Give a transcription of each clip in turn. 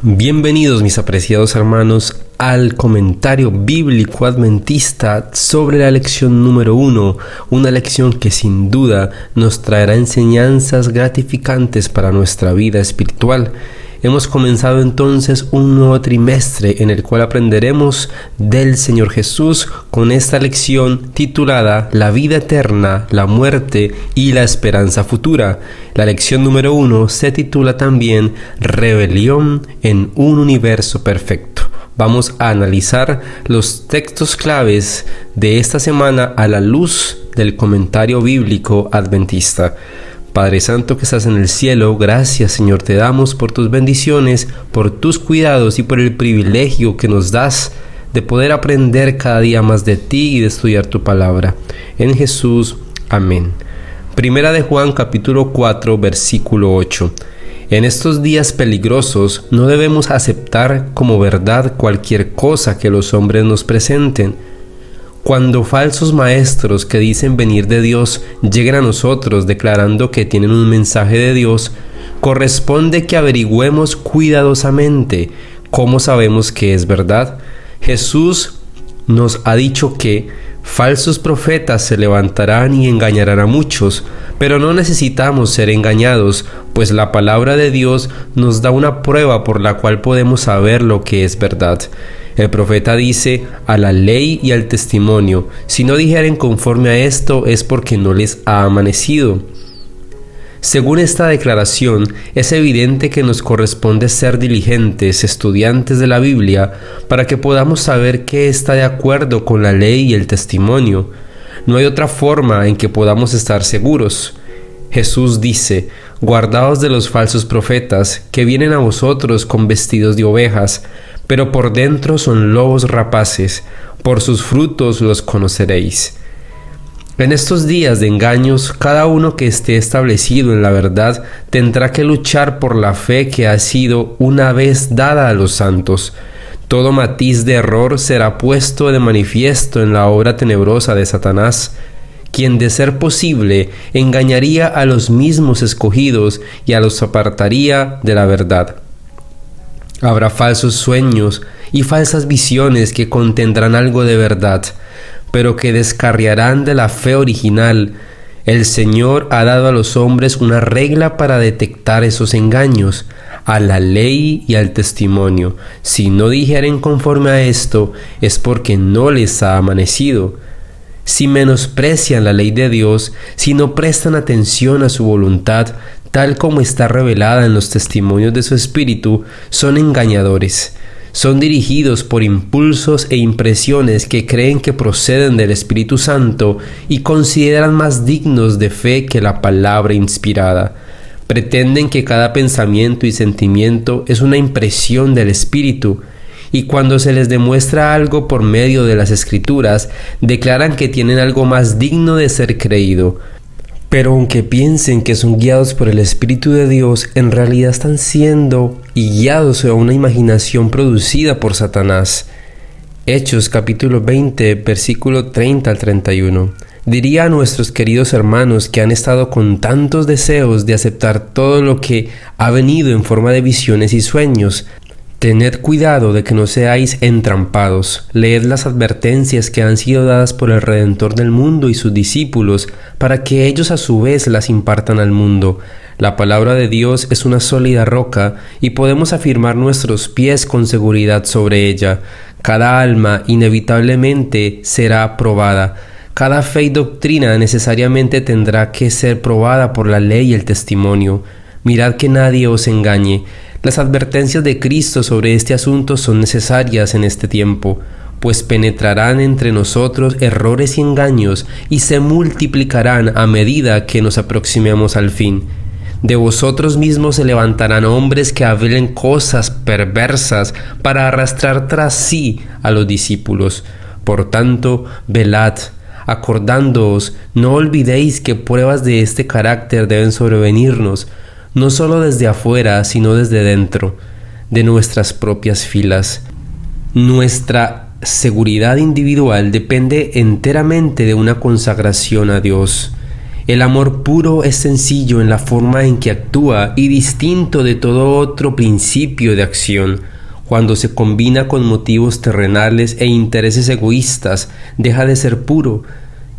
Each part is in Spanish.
Bienvenidos mis apreciados hermanos al comentario bíblico adventista sobre la lección número 1, una lección que sin duda nos traerá enseñanzas gratificantes para nuestra vida espiritual. Hemos comenzado entonces un nuevo trimestre en el cual aprenderemos del Señor Jesús con esta lección titulada La vida eterna, la muerte y la esperanza futura. La lección número 1 se titula también Rebelión en un universo perfecto. Vamos a analizar los textos claves de esta semana a la luz del comentario bíblico adventista. Padre Santo que estás en el cielo, gracias Señor te damos por tus bendiciones, por tus cuidados y por el privilegio que nos das de poder aprender cada día más de ti y de estudiar tu palabra. En Jesús, amén. Primera de Juan capítulo 4 versículo 8. En estos días peligrosos no debemos aceptar como verdad cualquier cosa que los hombres nos presenten. Cuando falsos maestros que dicen venir de Dios lleguen a nosotros declarando que tienen un mensaje de Dios, corresponde que averigüemos cuidadosamente cómo sabemos que es verdad. Jesús nos ha dicho que falsos profetas se levantarán y engañarán a muchos, pero no necesitamos ser engañados, pues la palabra de Dios nos da una prueba por la cual podemos saber lo que es verdad. El profeta dice, a la ley y al testimonio, si no dijeren conforme a esto es porque no les ha amanecido. Según esta declaración, es evidente que nos corresponde ser diligentes estudiantes de la Biblia para que podamos saber qué está de acuerdo con la ley y el testimonio. No hay otra forma en que podamos estar seguros. Jesús dice, guardaos de los falsos profetas que vienen a vosotros con vestidos de ovejas, pero por dentro son lobos rapaces, por sus frutos los conoceréis. En estos días de engaños, cada uno que esté establecido en la verdad tendrá que luchar por la fe que ha sido una vez dada a los santos. Todo matiz de error será puesto de manifiesto en la obra tenebrosa de Satanás, quien de ser posible engañaría a los mismos escogidos y a los apartaría de la verdad. Habrá falsos sueños y falsas visiones que contendrán algo de verdad, pero que descarriarán de la fe original. El Señor ha dado a los hombres una regla para detectar esos engaños, a la ley y al testimonio. Si no dijeren conforme a esto, es porque no les ha amanecido. Si menosprecian la ley de Dios, si no prestan atención a su voluntad, tal como está revelada en los testimonios de su Espíritu, son engañadores. Son dirigidos por impulsos e impresiones que creen que proceden del Espíritu Santo y consideran más dignos de fe que la palabra inspirada. Pretenden que cada pensamiento y sentimiento es una impresión del Espíritu, y cuando se les demuestra algo por medio de las Escrituras, declaran que tienen algo más digno de ser creído. Pero aunque piensen que son guiados por el Espíritu de Dios, en realidad están siendo guiados a una imaginación producida por Satanás. Hechos capítulo 20, versículo 30 al 31. Diría a nuestros queridos hermanos que han estado con tantos deseos de aceptar todo lo que ha venido en forma de visiones y sueños: tened cuidado de que no seáis entrampados. Leed las advertencias que han sido dadas por el Redentor del mundo y sus discípulos, para que ellos a su vez las impartan al mundo. La palabra de Dios es una sólida roca y podemos afirmar nuestros pies con seguridad sobre ella. Cada alma inevitablemente será probada. Cada fe y doctrina necesariamente tendrá que ser probada por la ley y el testimonio. Mirad que nadie os engañe. Las advertencias de Cristo sobre este asunto son necesarias en este tiempo, pues penetrarán entre nosotros errores y engaños y se multiplicarán a medida que nos aproximemos al fin. De vosotros mismos se levantarán hombres que hablen cosas perversas para arrastrar tras sí a los discípulos. Por tanto, velad, acordándoos, no olvidéis que pruebas de este carácter deben sobrevenirnos, no solo desde afuera, sino desde dentro de nuestras propias filas. Nuestra seguridad individual depende enteramente de una consagración a Dios. El amor puro es sencillo en la forma en que actúa y distinto de todo otro principio de acción. Cuando se combina con motivos terrenales e intereses egoístas, deja de ser puro.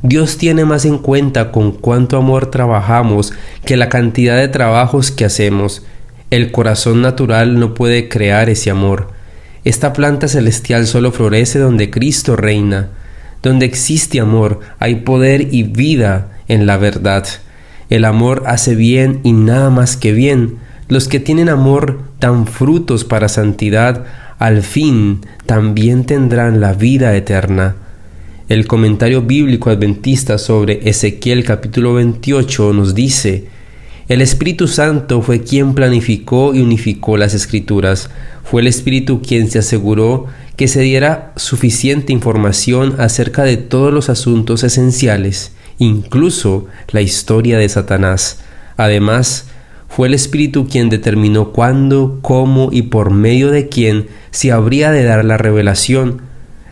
Dios tiene más en cuenta con cuánto amor trabajamos que la cantidad de trabajos que hacemos. El corazón natural no puede crear ese amor. Esta planta celestial solo florece donde Cristo reina. Donde existe amor, hay poder y vida en la verdad. El amor hace bien y nada más que bien. Los que tienen amor dan frutos para santidad, al fin también tendrán la vida eterna. El comentario bíblico adventista sobre Ezequiel capítulo 28 nos dice: el Espíritu Santo fue quien planificó y unificó las Escrituras. Fue el Espíritu quien se aseguró que se diera suficiente información acerca de todos los asuntos esenciales, incluso la historia de Satanás. Además, fue el Espíritu quien determinó cuándo, cómo y por medio de quién se habría de dar la revelación.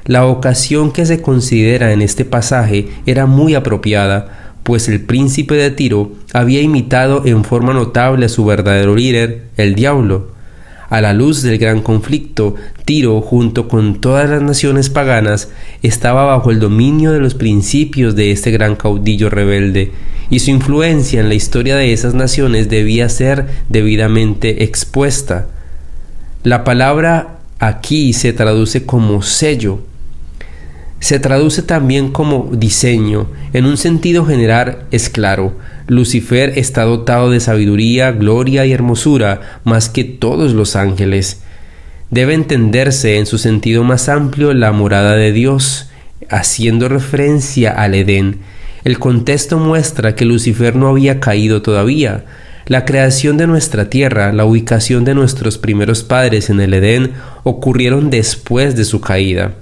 La ocasión que se considera en este pasaje era muy apropiada, pues el príncipe de Tiro había imitado en forma notable a su verdadero líder, el diablo. A la luz del gran conflicto, Tiro, junto con todas las naciones paganas, estaba bajo el dominio de los principios de este gran caudillo rebelde, y su influencia en la historia de esas naciones debía ser debidamente expuesta. La palabra aquí se traduce como sello. Se traduce también como diseño. En un sentido general es claro, Lucifer está dotado de sabiduría, gloria y hermosura más que todos los ángeles. Debe entenderse en su sentido más amplio la morada de Dios, haciendo referencia al Edén. El contexto muestra que Lucifer no había caído todavía. La creación de nuestra tierra, la ubicación de nuestros primeros padres en el Edén ocurrieron después de su caída.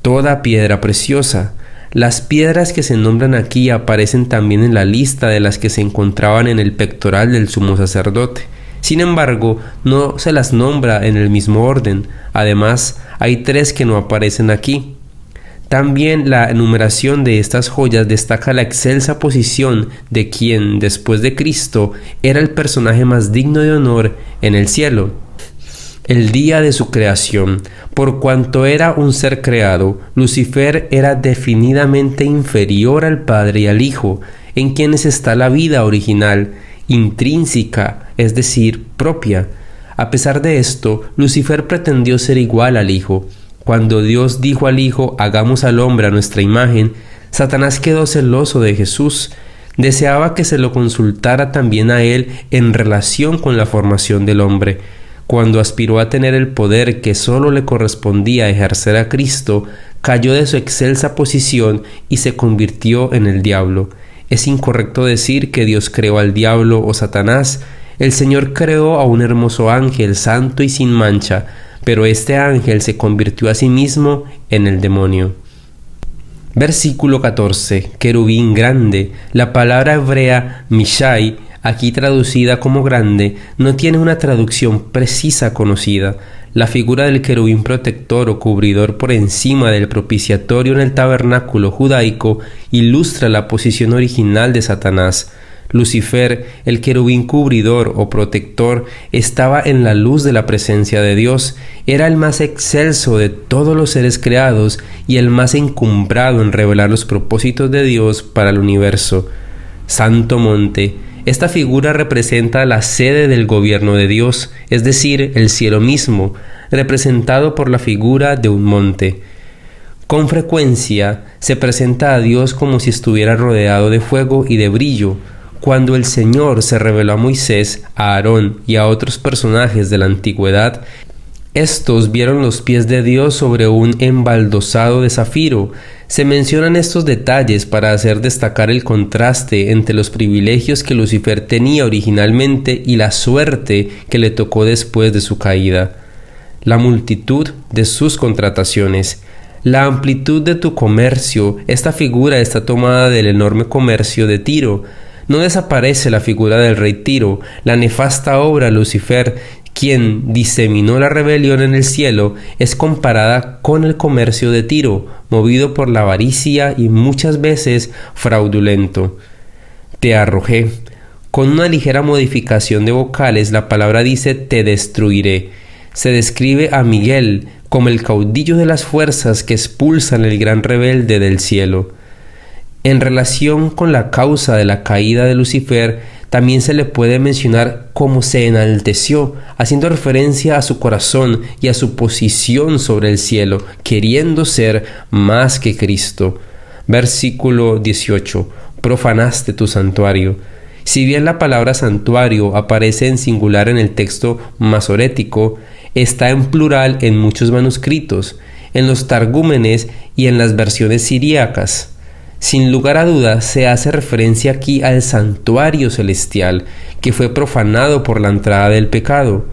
Toda piedra preciosa. Las piedras que se nombran aquí aparecen también en la lista de las que se encontraban en el pectoral del sumo sacerdote. Sin embargo, no se las nombra en el mismo orden. Además, hay 3 que no aparecen aquí. También la enumeración de estas joyas destaca la excelsa posición de quien, después de Cristo, era el personaje más digno de honor en el cielo. El día de su creación, por cuanto era un ser creado, Lucifer era definidamente inferior al Padre y al Hijo, en quienes está la vida original, intrínseca, es decir, propia. A pesar de esto, Lucifer pretendió ser igual al Hijo. Cuando Dios dijo al Hijo, hagamos al hombre a nuestra imagen, Satanás quedó celoso de Jesús. Deseaba que se lo consultara también a él en relación con la formación del hombre. Cuando aspiró a tener el poder que solo le correspondía ejercer a Cristo, cayó de su excelsa posición y se convirtió en el diablo. Es incorrecto decir que Dios creó al diablo o Satanás. El Señor creó a un hermoso ángel santo y sin mancha, pero este ángel se convirtió a sí mismo en el demonio. Versículo 14. Querubín grande. La palabra hebrea Mishai, aquí traducida como grande, no tiene una traducción precisa conocida. La figura del querubín protector o cubridor por encima del propiciatorio en el tabernáculo judaico ilustra la posición original de Satanás. Lucifer, el querubín cubridor o protector, estaba en la luz de la presencia de Dios. Era el más excelso de todos los seres creados y el más encumbrado en revelar los propósitos de Dios para el universo. Santo monte. Esta figura representa la sede del gobierno de Dios, es decir, el cielo mismo, representado por la figura de un monte. Con frecuencia se presenta a Dios como si estuviera rodeado de fuego y de brillo. Cuando el Señor se reveló a Moisés, a Aarón y a otros personajes de la antigüedad, estos vieron los pies de Dios sobre un embaldosado de zafiro. Se mencionan estos detalles para hacer destacar el contraste entre los privilegios que Lucifer tenía originalmente y la suerte que le tocó después de su caída. La multitud de sus contrataciones. La amplitud de tu comercio. Esta figura está tomada del enorme comercio de Tiro. No desaparece la figura del rey Tiro, la nefasta obra Lucifer, quien diseminó la rebelión en el cielo, es comparada con el comercio de Tiro, movido por la avaricia y muchas veces fraudulento. Te arrojé. Con una ligera modificación de vocales, la palabra dice te destruiré. Se describe a Miguel como el caudillo de las fuerzas que expulsan el gran rebelde del cielo. En relación con la causa de la caída de Lucifer, también se le puede mencionar cómo se enalteció, haciendo referencia a su corazón y a su posición sobre el cielo, queriendo ser más que Cristo. Versículo 18. Profanaste tu santuario. Si bien la palabra santuario aparece en singular en el texto masorético, está en plural en muchos manuscritos, en los targúmenes y en las versiones siríacas. Sin lugar a dudas, se hace referencia aquí al santuario celestial, que fue profanado por la entrada del pecado.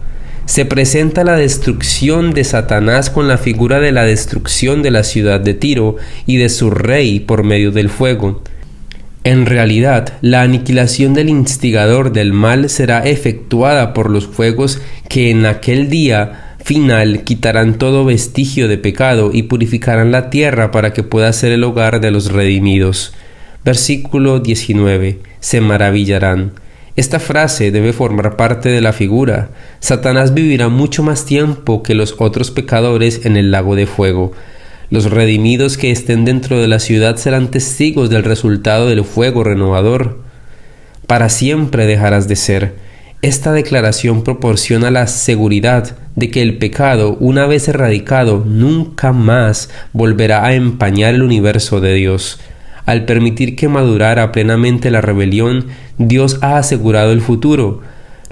Se presenta la destrucción de Satanás con la figura de la destrucción de la ciudad de Tiro y de su rey por medio del fuego. En realidad, la aniquilación del instigador del mal será efectuada por los fuegos que en aquel día final quitarán todo vestigio de pecado y purificarán la tierra para que pueda ser el hogar de los redimidos. Versículo 19. Se maravillarán. Esta frase debe formar parte de la figura. Satanás vivirá mucho más tiempo que los otros pecadores en el lago de fuego. Los redimidos que estén dentro de la ciudad serán testigos del resultado del fuego renovador. Para siempre dejarás de ser. Esta declaración proporciona la seguridad de que el pecado, una vez erradicado, nunca más volverá a empañar el universo de Dios. Al permitir que madurara plenamente la rebelión, Dios ha asegurado el futuro.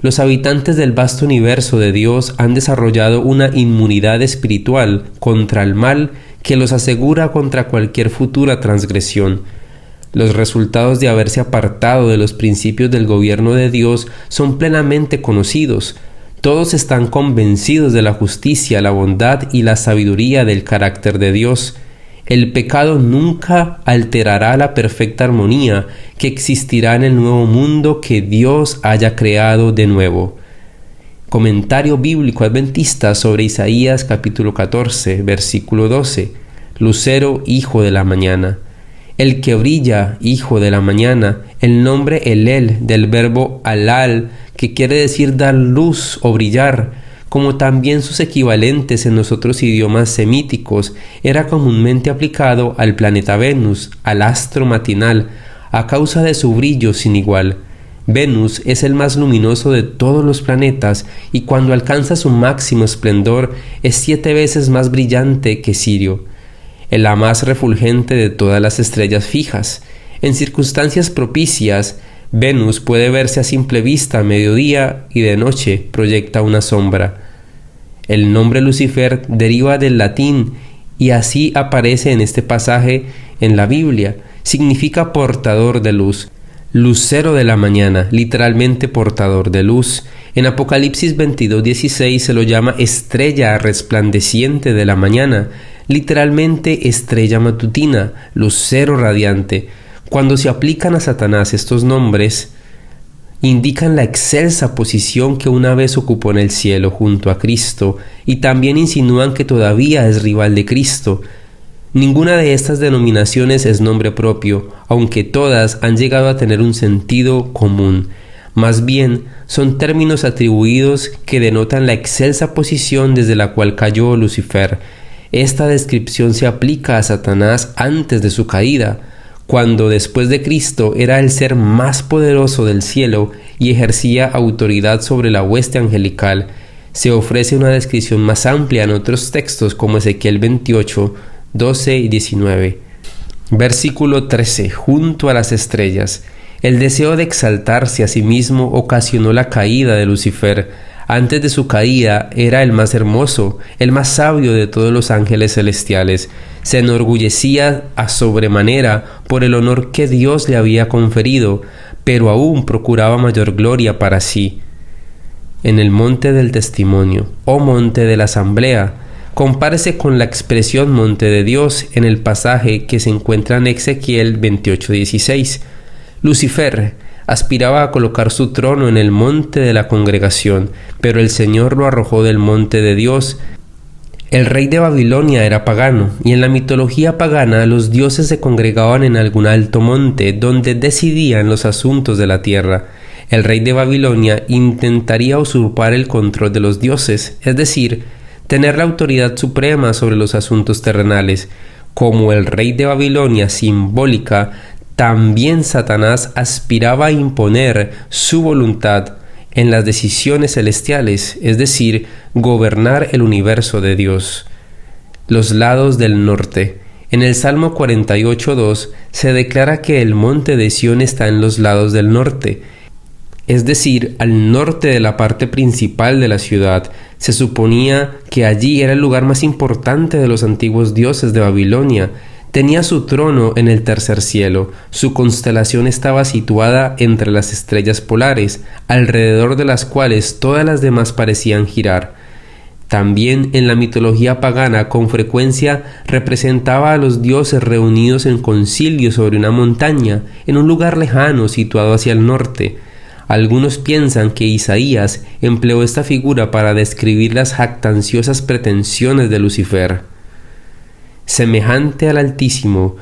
Los habitantes del vasto universo de Dios han desarrollado una inmunidad espiritual contra el mal que los asegura contra cualquier futura transgresión. Los resultados de haberse apartado de los principios del gobierno de Dios son plenamente conocidos. Todos están convencidos de la justicia, la bondad y la sabiduría del carácter de Dios. El pecado nunca alterará la perfecta armonía que existirá en el nuevo mundo que Dios haya creado de nuevo. Comentario bíblico adventista sobre Isaías capítulo 14, versículo 12. Lucero, hijo de la mañana. El que brilla, hijo de la mañana, el nombre Elel del verbo alal, que quiere decir dar luz o brillar, como también sus equivalentes en los otros idiomas semíticos, era comúnmente aplicado al planeta Venus, al astro matinal, a causa de su brillo sin igual. Venus es el más luminoso de todos los planetas y cuando alcanza su máximo esplendor es 7 veces más brillante que Sirio, la más refulgente de todas las estrellas fijas. En circunstancias propicias, Venus puede verse a simple vista a mediodía y de noche proyecta una sombra. El nombre Lucifer deriva del latín y así aparece en este pasaje en la Biblia. Significa portador de luz. Lucero de la mañana, literalmente portador de luz. En Apocalipsis 22:16 se lo llama estrella resplandeciente de la mañana, literalmente estrella matutina, lucero radiante. Cuando se aplican a Satanás estos nombres, indican la excelsa posición que una vez ocupó en el cielo junto a Cristo y también insinúan que todavía es rival de Cristo. Ninguna de estas denominaciones es nombre propio, aunque todas han llegado a tener un sentido común. Más bien, son términos atribuidos que denotan la excelsa posición desde la cual cayó Lucifer. Esta descripción se aplica a Satanás antes de su caída, cuando después de Cristo era el ser más poderoso del cielo y ejercía autoridad sobre la hueste angelical. Se ofrece una descripción más amplia en otros textos como Ezequiel 28, 12 y 19. Versículo 13. Junto a las estrellas. El deseo de exaltarse a sí mismo ocasionó la caída de Lucifer. Antes de su caída era el más hermoso, el más sabio de todos los ángeles celestiales. Se enorgullecía a sobremanera por el honor que Dios le había conferido, pero aún procuraba mayor gloria para sí. En el monte del testimonio, o monte de la asamblea, compárese con la expresión monte de Dios en el pasaje que se encuentra en Ezequiel 28:16. Lucifer, Aspiraba a colocar su trono en el monte de la congregación, pero el Señor lo arrojó del monte de Dios. El rey de Babilonia era pagano, y en la mitología pagana los dioses se congregaban en algún alto monte donde decidían los asuntos de la tierra. El rey de Babilonia intentaría usurpar el control de los dioses, es decir, tener la autoridad suprema sobre los asuntos terrenales. Como el rey de Babilonia simbólica, también Satanás aspiraba a imponer su voluntad en las decisiones celestiales, es decir, gobernar el universo de Dios. Los lados del norte. En el Salmo 48:2 se declara que el monte de Sión está en los lados del norte, es decir, al norte de la parte principal de la ciudad. Se suponía que allí era el lugar más importante de los antiguos dioses de Babilonia. Tenía su trono en el tercer cielo. Su constelación estaba situada entre las estrellas polares, alrededor de las cuales todas las demás parecían girar. También en la mitología pagana con frecuencia representaba a los dioses reunidos en concilio sobre una montaña, en un lugar lejano situado hacia el norte. Algunos piensan que Isaías empleó esta figura para describir las jactanciosas pretensiones de Lucifer. Semejante al Altísimo,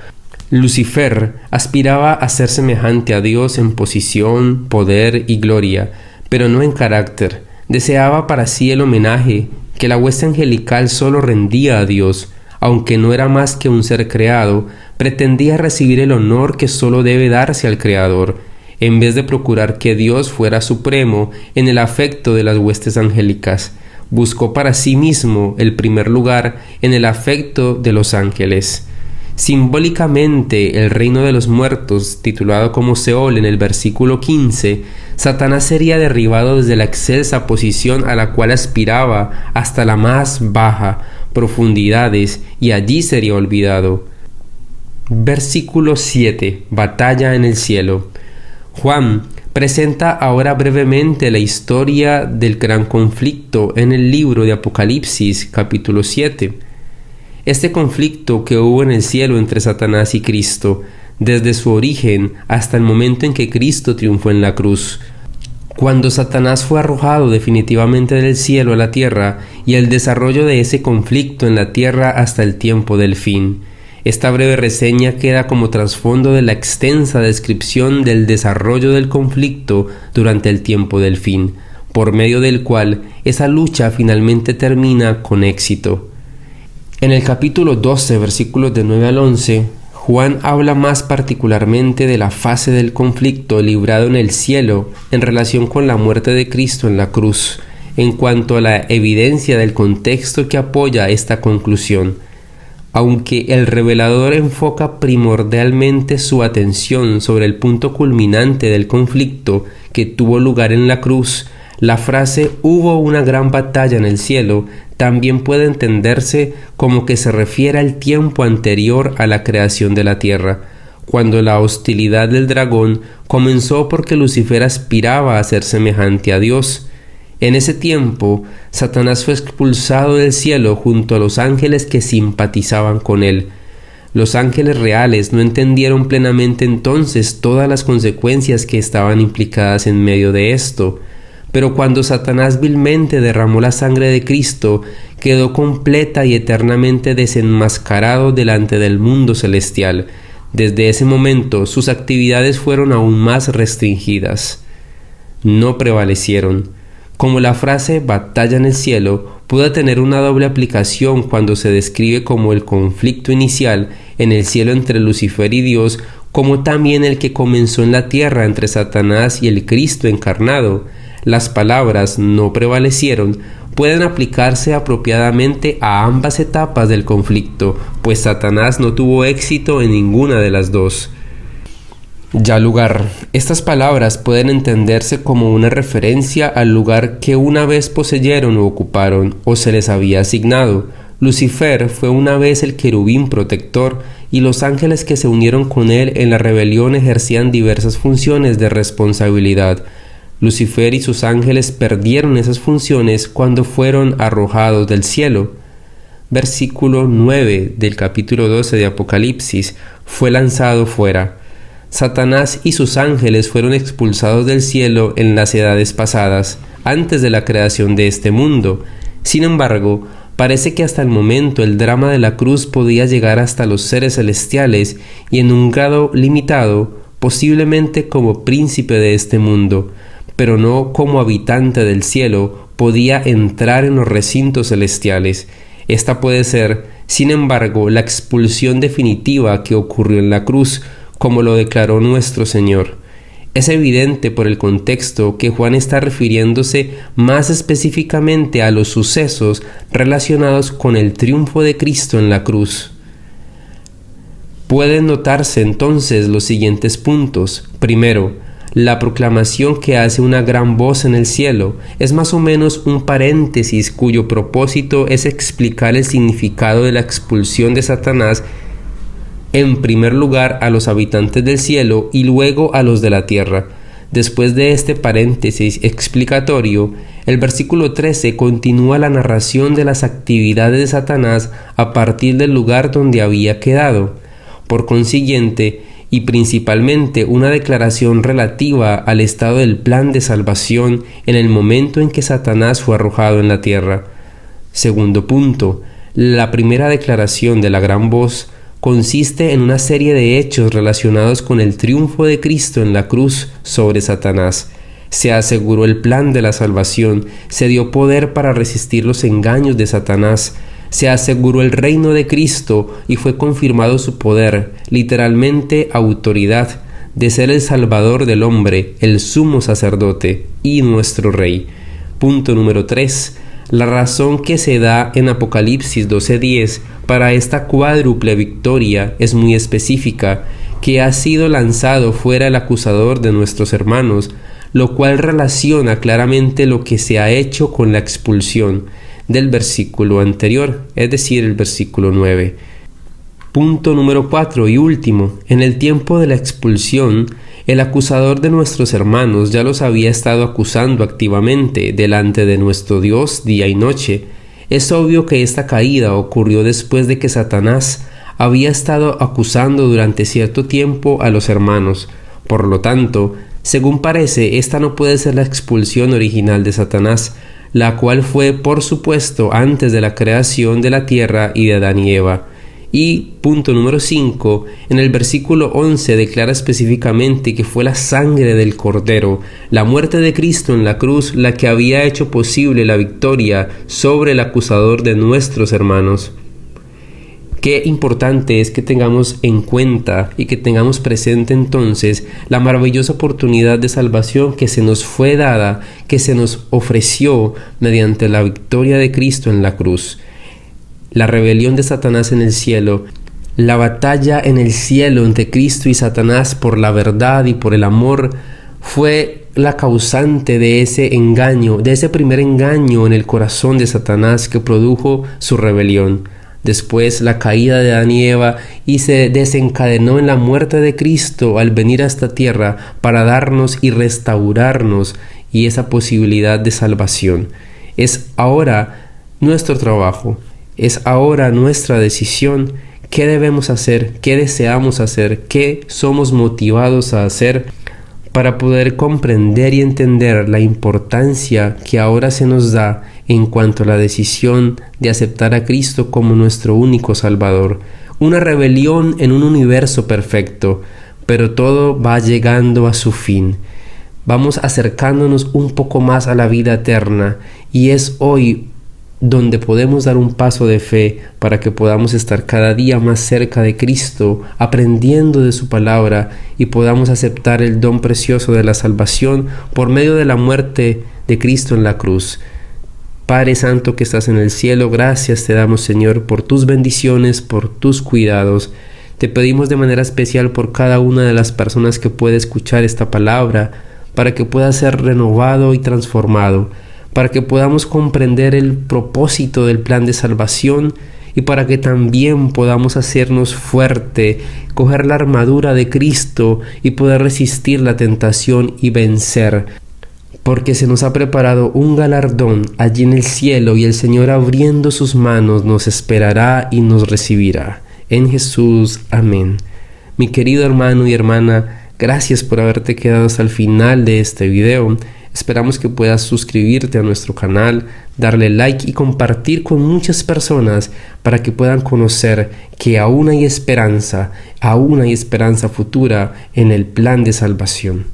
Lucifer aspiraba a ser semejante a Dios en posición, poder y gloria, pero no en carácter. Deseaba para sí el homenaje que la hueste angelical solo rendía a Dios. Aunque no era más que un ser creado, pretendía recibir el honor que solo debe darse al Creador, en vez de procurar que Dios fuera supremo en el afecto de las huestes angélicas. Buscó para sí mismo el primer lugar en el afecto de los ángeles. Simbólicamente, el reino de los muertos, titulado como Seol en el versículo 15, Satanás sería derribado desde la excelsa posición a la cual aspiraba hasta la más baja profundidades, y allí sería olvidado. Versículo 7. Batalla en el cielo. Juan presenta ahora brevemente la historia del gran conflicto en el libro de Apocalipsis, capítulo 7. Este conflicto que hubo en el cielo entre Satanás y Cristo, desde su origen hasta el momento en que Cristo triunfó en la cruz, cuando Satanás fue arrojado definitivamente del cielo a la tierra, y el desarrollo de ese conflicto en la tierra hasta el tiempo del fin. Esta breve reseña queda como trasfondo de la extensa descripción del desarrollo del conflicto durante el tiempo del fin, por medio del cual esa lucha finalmente termina con éxito. En el capítulo 12, versículos de 9 al 11, Juan habla más particularmente de la fase del conflicto librado en el cielo en relación con la muerte de Cristo en la cruz, en cuanto a la evidencia del contexto que apoya esta conclusión. Aunque el revelador enfoca primordialmente su atención sobre el punto culminante del conflicto que tuvo lugar en la cruz, la frase «hubo una gran batalla en el cielo» también puede entenderse como que se refiere al tiempo anterior a la creación de la tierra, cuando la hostilidad del dragón comenzó porque Lucifer aspiraba a ser semejante a Dios. En ese tiempo, Satanás fue expulsado del cielo junto a los ángeles que simpatizaban con él. Los ángeles reales no entendieron plenamente entonces todas las consecuencias que estaban implicadas en medio de esto, pero cuando Satanás vilmente derramó la sangre de Cristo, quedó completa y eternamente desenmascarado delante del mundo celestial. Desde ese momento, sus actividades fueron aún más restringidas. No prevalecieron. Como la frase «batalla en el cielo» puede tener una doble aplicación cuando se describe como el conflicto inicial en el cielo entre Lucifer y Dios, como también el que comenzó en la tierra entre Satanás y el Cristo encarnado. Las palabras «no prevalecieron» pueden aplicarse apropiadamente a ambas etapas del conflicto, pues Satanás no tuvo éxito en ninguna de las dos. Ya lugar. Estas palabras pueden entenderse como una referencia al lugar que una vez poseyeron o ocuparon, o se les había asignado. Lucifer fue una vez el querubín protector, y los ángeles que se unieron con él en la rebelión ejercían diversas funciones de responsabilidad. Lucifer y sus ángeles perdieron esas funciones cuando fueron arrojados del cielo. Versículo 9 del capítulo 12 de Apocalipsis: fue lanzado fuera. Satanás y sus ángeles fueron expulsados del cielo en las edades pasadas, antes de la creación de este mundo. Sin embargo, parece que hasta el momento el drama de la cruz podía llegar hasta los seres celestiales y en un grado limitado, posiblemente como príncipe de este mundo, pero no como habitante del cielo, podía entrar en los recintos celestiales. Esta puede ser, sin embargo, la expulsión definitiva que ocurrió en la cruz, como lo declaró nuestro Señor. Es evidente por el contexto que Juan está refiriéndose más específicamente a los sucesos relacionados con el triunfo de Cristo en la cruz. Pueden notarse entonces los siguientes puntos. Primero, la proclamación que hace una gran voz en el cielo es más o menos un paréntesis cuyo propósito es explicar el significado de la expulsión de Satanás, en primer lugar a los habitantes del cielo y luego a los de la tierra. Después de este paréntesis explicatorio, el versículo 13 continúa la narración de las actividades de Satanás a partir del lugar donde había quedado. Por consiguiente, y principalmente una declaración relativa al estado del plan de salvación en el momento en que Satanás fue arrojado en la tierra. Segundo punto, la primera declaración de la gran voz consiste en una serie de hechos relacionados con el triunfo de Cristo en la cruz sobre Satanás. Se aseguró el plan de la salvación, se dio poder para resistir los engaños de Satanás, se aseguró el reino de Cristo y fue confirmado su poder, literalmente autoridad, de ser el Salvador del hombre, el sumo sacerdote y nuestro Rey. Punto número 3. La razón que se da en Apocalipsis 12:10 para esta cuádruple victoria es muy específica, que ha sido lanzado fuera el acusador de nuestros hermanos, lo cual relaciona claramente lo que se ha hecho con la expulsión del versículo anterior, es decir, el versículo 9. Punto número 4 y último. En el tiempo de la expulsión, el acusador de nuestros hermanos ya los había estado acusando activamente delante de nuestro Dios día y noche. Es obvio que esta caída ocurrió después de que Satanás había estado acusando durante cierto tiempo a los hermanos. Por lo tanto, según parece, esta no puede ser la expulsión original de Satanás, la cual fue, por supuesto, antes de la creación de la tierra y de Adán y Eva. Y, punto número 5, en el versículo 11 declara específicamente que fue la sangre del Cordero, la muerte de Cristo en la cruz, la que había hecho posible la victoria sobre el acusador de nuestros hermanos. Qué importante es que tengamos en cuenta y que tengamos presente entonces la maravillosa oportunidad de salvación que se nos fue dada, que se nos ofreció mediante la victoria de Cristo en la cruz. La rebelión de Satanás en el cielo, la batalla en el cielo entre Cristo y Satanás por la verdad y por el amor, fue la causante de ese engaño, de ese primer engaño en el corazón de Satanás que produjo su rebelión. Después la caída de Adán y Eva y se desencadenó en la muerte de Cristo al venir a esta tierra para darnos y restaurarnos y esa posibilidad de salvación. Es ahora nuestro trabajo, es ahora nuestra decisión. ¿Qué debemos hacer? ¿Qué deseamos hacer? ¿Qué somos motivados a hacer para poder comprender y entender la importancia que ahora se nos da en cuanto a la decisión de aceptar a Cristo como nuestro único Salvador? Una rebelión en un universo perfecto, pero todo va llegando a su fin. Vamos acercándonos un poco más a la vida eterna y es hoy donde podemos dar un paso de fe para que podamos estar cada día más cerca de Cristo, aprendiendo de su palabra y podamos aceptar el don precioso de la salvación por medio de la muerte de Cristo en la cruz. Padre Santo que estás en el cielo, gracias te damos, Señor, por tus bendiciones, por tus cuidados. Te pedimos de manera especial por cada una de las personas que puede escuchar esta palabra, para que pueda ser renovado y transformado, para que podamos comprender el propósito del plan de salvación y para que también podamos hacernos fuerte, coger la armadura de Cristo y poder resistir la tentación y vencer. Porque se nos ha preparado un galardón allí en el cielo y el Señor abriendo sus manos nos esperará y nos recibirá. En Jesús, amén. Mi querido hermano y hermana, Gracias por haberte quedado hasta el final de este video. Esperamos que puedas suscribirte a nuestro canal, darle like y compartir con muchas personas para que puedan conocer que aún hay esperanza futura en el plan de salvación.